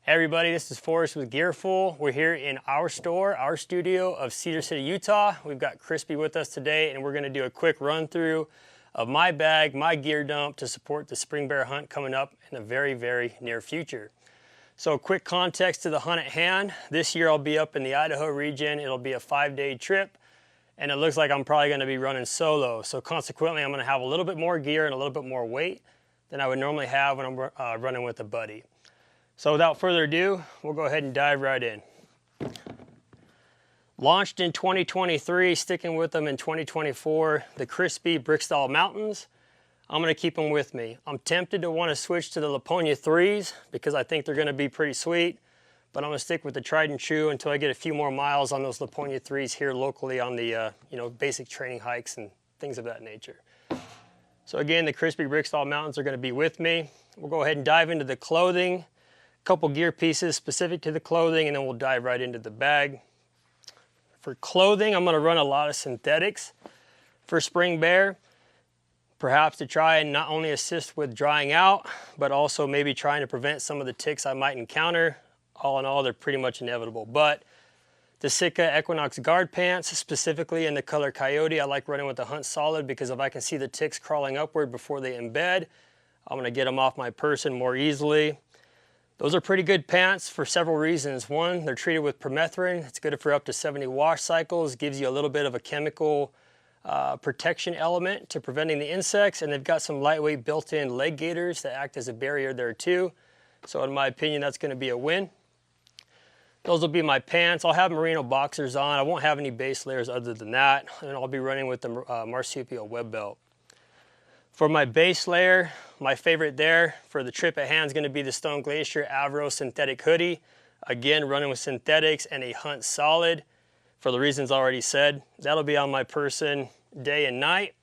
Hey everybody, this is Forrest with Gearful. We're here in our store, our studio of Cedar City, Utah. We've got Crispi with us today, and we're going to do a quick run through of my bag, my gear dump to support the spring bear hunt coming up in the very, very near future. So quick context to the hunt at hand. This year I'll be up in the Idaho region. It'll be a 5-day trip, and it looks like I'm probably going to be running solo. So consequently, I'm going to have a little bit more gear and a little bit more weight than I would normally have when I'm running with a buddy. So without further ado, we'll go ahead and dive right in. Launched in 2023, sticking with them in 2024, the Crispi Brickstall Mountains. I'm going to keep them with me. I'm tempted to want to switch to the Laponia 3s because I think they're going to be pretty sweet, but I'm going to stick with the tried and true until I get a few more miles on those Laponia 3s here locally on the basic training hikes and things of that nature. So again, the Crispi Brickstall Mountains are going to be with me. We'll go ahead and dive into the clothing. Couple gear pieces specific to the clothing, and then we'll dive right into the bag. For clothing, I'm going to run a lot of synthetics for spring bear, perhaps to try and not only assist with drying out, but also maybe trying to prevent some of the ticks I might encounter. All in all, they're pretty much inevitable. But the Sitka Equinox guard pants, specifically in the color Coyote, I like running with the Hunt Solid because if I can see the ticks crawling upward before they embed, I'm going to get them off my person more easily. Those are pretty good pants for several reasons. One, they're treated with permethrin. It's good for up to 70 wash cycles. Gives you a little bit of a chemical protection element to preventing the insects. And they've got some lightweight built-in leg gaiters that act as a barrier there too. So in my opinion, that's going to be a win. Those will be my pants. I'll have merino boxers on. I won't have any base layers other than that. And I'll be running with the marsupial web belt. For my base layer, my favorite there for the trip at hand is going to be the Stone Glacier Avro synthetic hoodie. Again, running with synthetics and a Hunt Solid for the reasons already said. That'll be on my person day and night.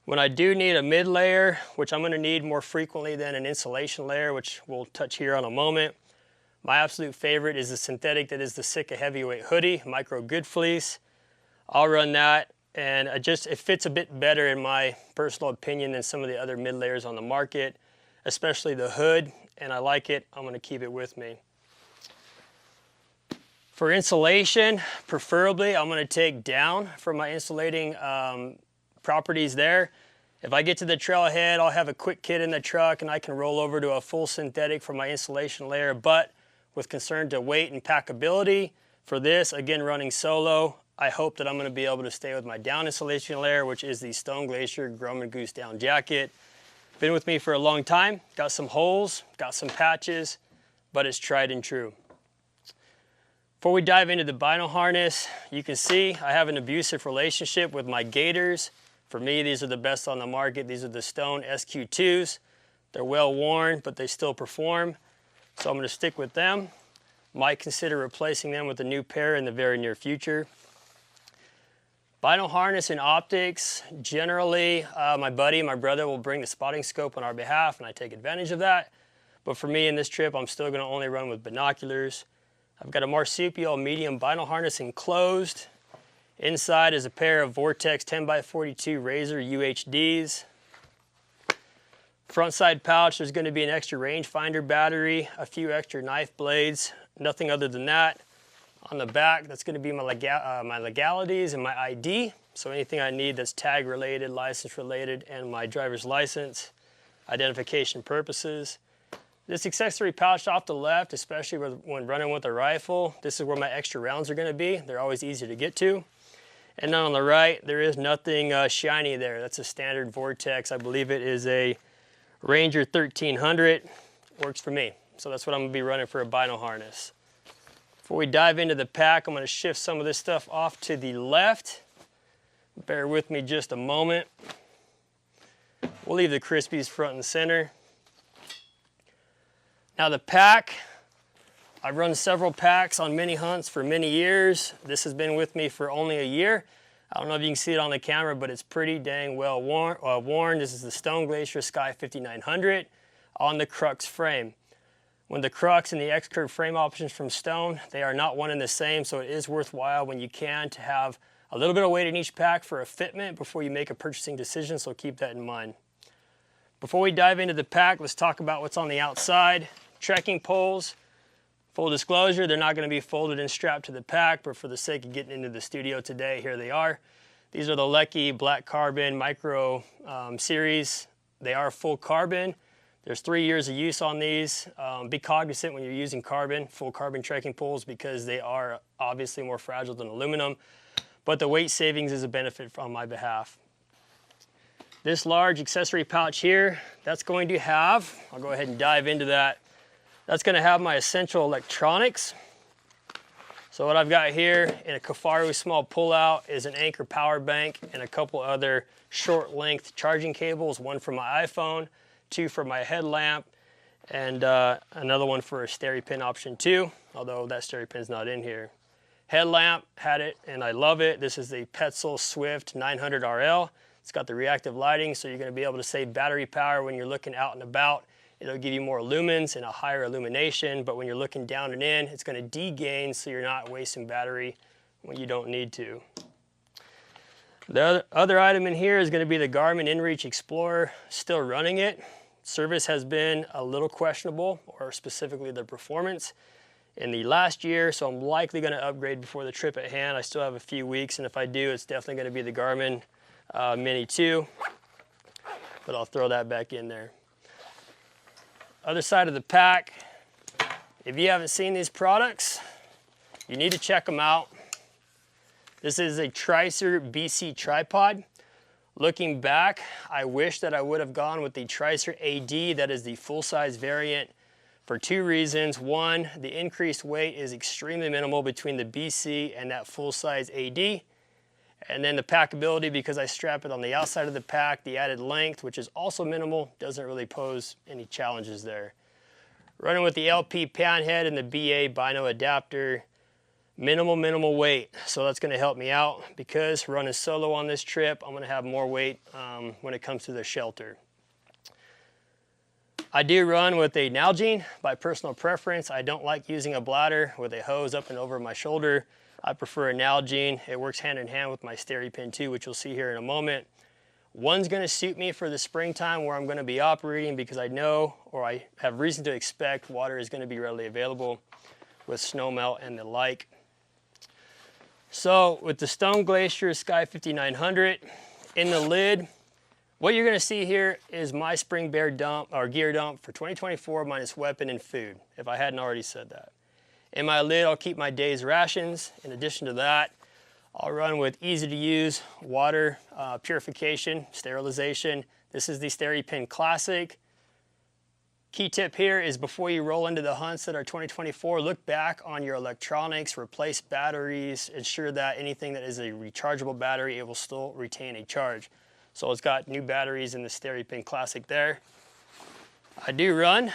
When I do need a mid layer, which I'm going to need more frequently than an insulation layer, which we'll touch here on a moment, my absolute favorite is the synthetic that is the Sitka Heavyweight Hoodie, Micro Good Fleece. I'll run that. And it fits a bit better in my personal opinion than some of the other mid layers on the market, especially the hood, and I like it. I'm going to keep it with me. For insulation, preferably I'm going to take down for my insulating properties there. If I get to the trailhead, I'll have a quick kit in the truck and I can roll over to a full synthetic for my insulation layer, but with concern to weight and packability, for this, again running solo, I hope that I'm going to be able to stay with my down insulation layer, which is the Stone Glacier Grumman Goose down jacket. Been with me for a long time, got some holes, got some patches, but it's tried and true. Before we dive into the bino harness, you can see I have an abusive relationship with my gaiters. For me, these are the best on the market. These are the Stone SQ2s. They're well worn, but they still perform. So I'm going to stick with them. Might consider replacing them with a new pair in the very near future. Bino harness and optics, generally my brother will bring the spotting scope on our behalf and I take advantage of that. But for me in this trip, I'm still going to only run with binoculars. I've got a marsupial medium bino harness enclosed. Inside is a pair of Vortex 10x42 Razor UHDs. Front side pouch, there's going to be an extra rangefinder battery, a few extra knife blades, nothing other than that. On the back, that's going to be my legalities and my ID. So anything I need that's tag related, license related, and my driver's license, identification purposes. This accessory pouch off the left, especially when running with a rifle, this is where my extra rounds are going to be. They're always easy to get to. And then on the right, there is nothing shiny there. That's a standard Vortex. I believe it is a Ranger 1300. Works for me. So that's what I'm going to be running for a bino harness. Before we dive into the pack, I'm going to shift some of this stuff off to the left. Bear with me just a moment. We'll leave the Crispis front and center. Now the pack, I've run several packs on many hunts for many years. This has been with me for only a year. I don't know if you can see it on the camera, but it's pretty dang well worn. This is the Stone Glacier Sky 5900 on the Crux frame. When the Crux and the X-Curve frame options from Stone, they are not one and the same, so it is worthwhile when you can to have a little bit of weight in each pack for a fitment before you make a purchasing decision, so keep that in mind. Before we dive into the pack, let's talk about what's on the outside. Trekking poles. Full disclosure, they're not going to be folded and strapped to the pack, but for the sake of getting into the studio today, here they are. These are the Lecky Black Carbon Micro series. They are full carbon. There's 3 years of use on these. Be cognizant when you're using carbon, full carbon trekking poles, because they are obviously more fragile than aluminum, but the weight savings is a benefit on my behalf. This large accessory pouch here, that's going to have, I'll go ahead and dive into that. That's going to have my essential electronics. So what I've got here in a Kifaru small pullout is an Anker power bank and a couple other short length charging cables, one for my iPhone, 2 for my headlamp, and another one for a stereo pin option 2, although that stereo pin's not in here. Headlamp, had it and I love it. This is the Petzl Swift 900 RL. It's got the reactive lighting, so you're going to be able to save battery power when you're looking out and about. It'll give you more lumens and a higher illumination, but when you're looking down and in, it's going to de-gain so you're not wasting battery when you don't need to. The other item in here is going to be the Garmin InReach Explorer. Still running it. Service has been a little questionable, or specifically the performance, in the last year, so I'm likely going to upgrade before the trip at hand. I still have a few weeks, and if I do, it's definitely going to be the Garmin Mini 2, but I'll throw that back in there. Other side of the pack, if you haven't seen these products, you need to check them out. This is a Tricer BC tripod. Looking back, I wish that I would have gone with the Tricer AD, that is the full-size variant, for 2 reasons. One, the increased weight is extremely minimal between the BC and that full-size AD. And then the packability, because I strap it on the outside of the pack, the added length, which is also minimal, doesn't really pose any challenges there. Running with the LP pan head and the BA Bino adapter, minimal weight. So that's going to help me out, because running solo on this trip, I'm going to have more weight when it comes to the shelter. I do run with a Nalgene by personal preference. I don't like using a bladder with a hose up and over my shoulder. I prefer a Nalgene. It works hand in hand with my stereo pin 2, which you'll see here in a moment. One's going to suit me for the springtime where I'm going to be operating, because I know, or I have reason to expect, water is going to be readily available with snowmelt and the like. So with the Stone Glacier Sky 5900 in the lid, what you're going to see here is my spring bear dump, or gear dump, for 2024 minus weapon and food, if I hadn't already said that. In my lid, I'll keep my day's rations. In addition to that, I'll run with easy to use water purification, sterilization. This is the Stereo Pin Classic. Key tip here is, before you roll into the hunts that are 2024, look back on your electronics, replace batteries, ensure that anything that is a rechargeable battery, it will still retain a charge. So it's got new batteries in the Stereo Pin Classic there. I do run.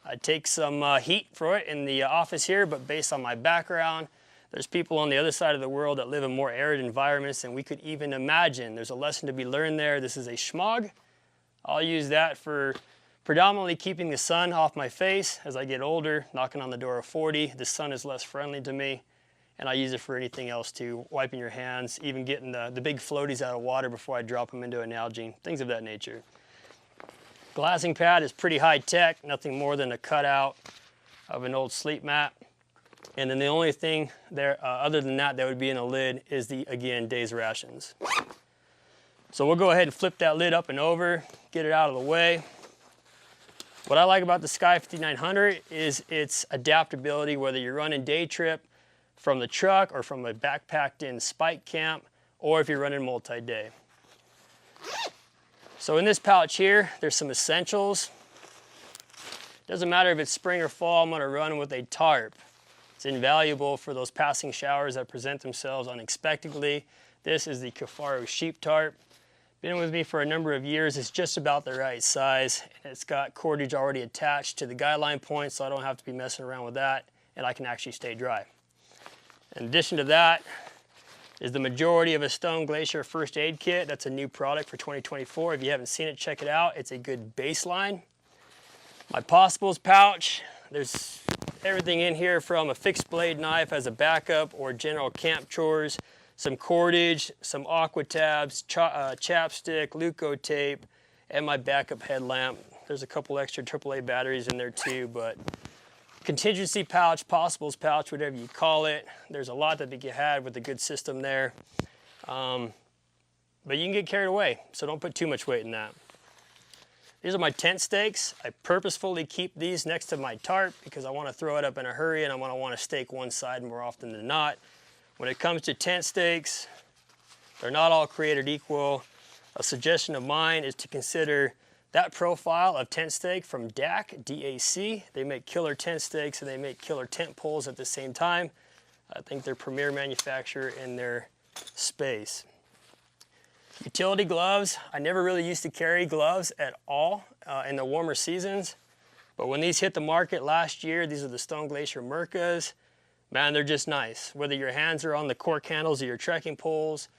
I take some heat for it in the office here, but based on my background, there's people on the other side of the world that live in more arid environments than we could even imagine. There's a lesson to be learned there. This is a Schmog. I'll use that for predominantly keeping the sun off my face. As I get older, knocking on the door of 40, the sun is less friendly to me. And I use it for anything else too, wiping your hands, even getting the big floaties out of water before I drop them into a Nalgene, things of that nature. Glassing pad is pretty high tech, nothing more than a cutout of an old sleep mat. And then the only thing there, other than that would be in a lid, is the, again, day's rations. So we'll go ahead and flip that lid up and over, get it out of the way. What I like about the Sky 5900 is its adaptability, whether you're running day trip from the truck or from a backpacked in spike camp, or if you're running multi-day. So in this pouch here, there's some essentials. Doesn't matter if it's spring or fall, I'm gonna run with a tarp. It's invaluable for those passing showers that present themselves unexpectedly. This is the Kifaru sheep tarp. Been with me for a number of years. It's just about the right size. And it's got cordage already attached to the guideline point, so I don't have to be messing around with that, and I can actually stay dry. In addition to that is the majority of a Stone Glacier first aid kit. That's a new product for 2024. If you haven't seen it, check it out. It's a good baseline. My Possibles pouch, there's everything in here from a fixed blade knife as a backup or general camp chores, some cordage, some aqua tabs, chapstick, Leuco tape, and my backup headlamp. There's a couple extra AAA batteries in there too, but contingency pouch, possibles pouch, whatever you call it. There's a lot that you had with a good system there. But you can get carried away, so don't put too much weight in that. These are my tent stakes. I purposefully keep these next to my tarp because I want to throw it up in a hurry and I want to stake one side more often than not. When it comes to tent stakes, they're not all created equal. A suggestion of mine is to consider that profile of tent stake from DAC, D-A-C. They make killer tent stakes and they make killer tent poles at the same time. I think they're premier manufacturer in their space. Utility gloves. I never really used to carry gloves at all in the warmer seasons. But when these hit the market last year, these are the Stone Glacier Mercas. Man, they're just nice. Whether your hands are on the cork handles of your trekking poles,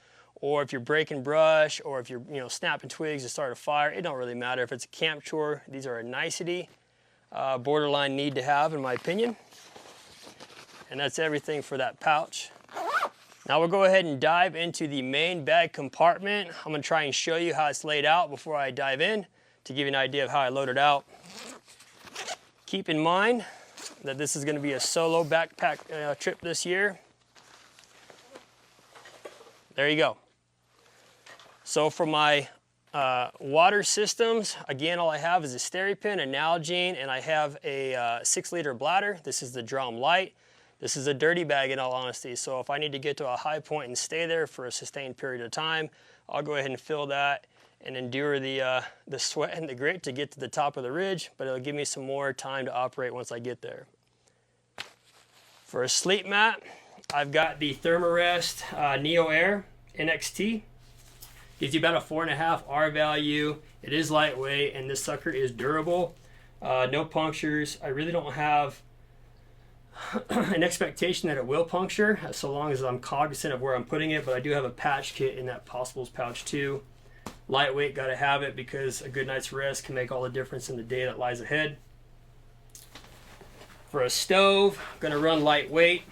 or if you're breaking brush, or if you're snapping twigs to start a fire, it don't really matter. If it's a camp chore, these are a nicety, borderline need to have in my opinion. And that's everything for that pouch. Now we'll go ahead and dive into the main bag compartment. I'm gonna try and show you how it's laid out before I dive in to give you an idea of how I load it out. Keep in mind that this is gonna be a solo backpack trip this year. There you go. So for my water systems, again, all I have is a Steri-Pin, a Nalgene, and I have a 6-liter bladder. This is the Drum Light. This is a dirty bag in all honesty, so if I need to get to a high point and stay there for a sustained period of time, I'll go ahead and fill that and endure the sweat and the grit to get to the top of the ridge, but it'll give me some more time to operate once I get there. For a sleep mat, I've got the Thermarest Neo Air NXT. Gives you about a 4.5 R value. It is lightweight and this sucker is durable. No punctures. I really don't have an expectation that it will puncture so long as I'm cognizant of where I'm putting it, but I do have a patch kit in that possibles pouch too. Lightweight, gotta have it because a good night's rest can make all the difference in the day that lies ahead. For a stove, I'm gonna run lightweight.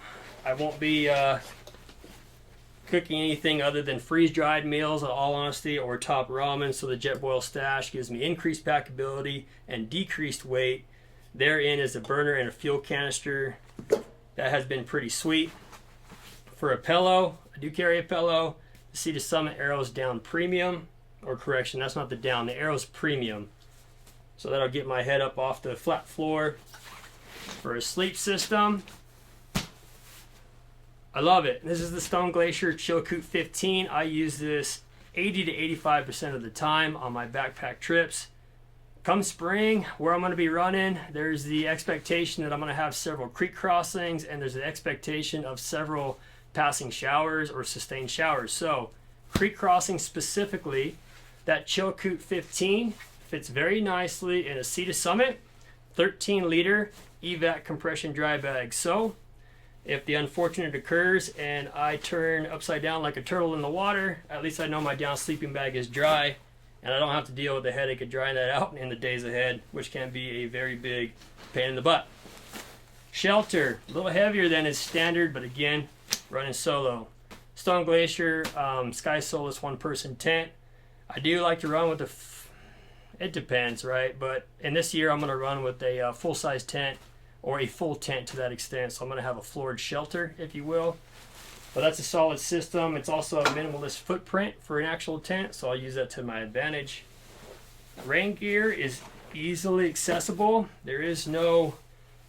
I won't be cooking anything other than freeze-dried meals in all honesty, or top ramen, so the Jetboil Stash gives me increased packability and decreased weight. Therein is a burner and a fuel canister. That has been pretty sweet. For a pillow, I do carry a pillow. The Sea to Summit Arrow's Down Premium, or correction, that's not the Down, the Arrow's Premium. So that'll get my head up off the flat floor. For a sleep system, I love it. This is the Stone Glacier Chilkoot 15. I use this 80 to 85% of the time on my backpack trips. Come spring, where I'm going to be running, there's the expectation that I'm going to have several creek crossings, and there's the expectation of several passing showers or sustained showers. So, creek crossing specifically, that Chilkoot 15 fits very nicely in a Sea to Summit 13-liter evac compression dry bag. So, if the unfortunate occurs and I turn upside down like a turtle in the water, at least I know my down sleeping bag is dry. And I don't have to deal with the headache of drying that out in the days ahead, which can be a very big pain in the butt. Shelter, a little heavier than is standard, but again, running solo. Stone Glacier Sky Solace one-person tent. I do like to run with it depends, right? But in this year, I'm going to run with a full-size tent, or a full tent to that extent. So I'm going to have a floored shelter, if you will. But that's a solid system. It's also a minimalist footprint for an actual tent, so I'll use that to my advantage. Rain gear is easily accessible. There is no,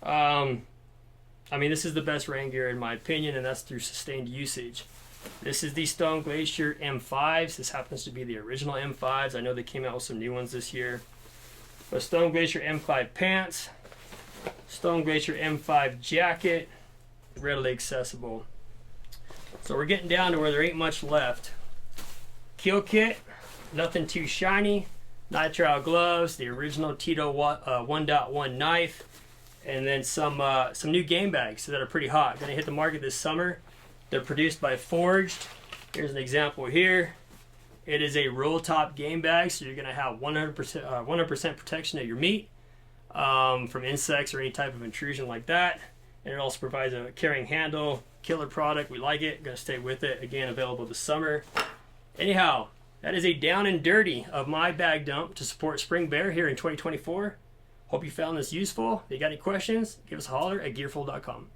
this is the best rain gear in my opinion, and that's through sustained usage. This is the Stone Glacier M5s. This happens to be the original M5s. I know they came out with some new ones this year. But Stone Glacier M5 pants, Stone Glacier M5 jacket, readily accessible. So we're getting down to where there ain't much left. Kill kit, nothing too shiny. Nitrile gloves, the original Tito 1.1 knife, and then some new game bags that are pretty hot. Gonna hit the market this summer. They're produced by Forged. Here's an example here. It is a roll top game bag, so you're gonna have 100% protection of your meat from insects or any type of intrusion like that. And it also provides a carrying handle. Killer product, we like it, gonna stay with it. Again, available this summer. Anyhow, that is a down and dirty of my bag dump to support Spring Bear here in 2024. Hope you found this useful. If you got any questions, give us a holler at gearful.com.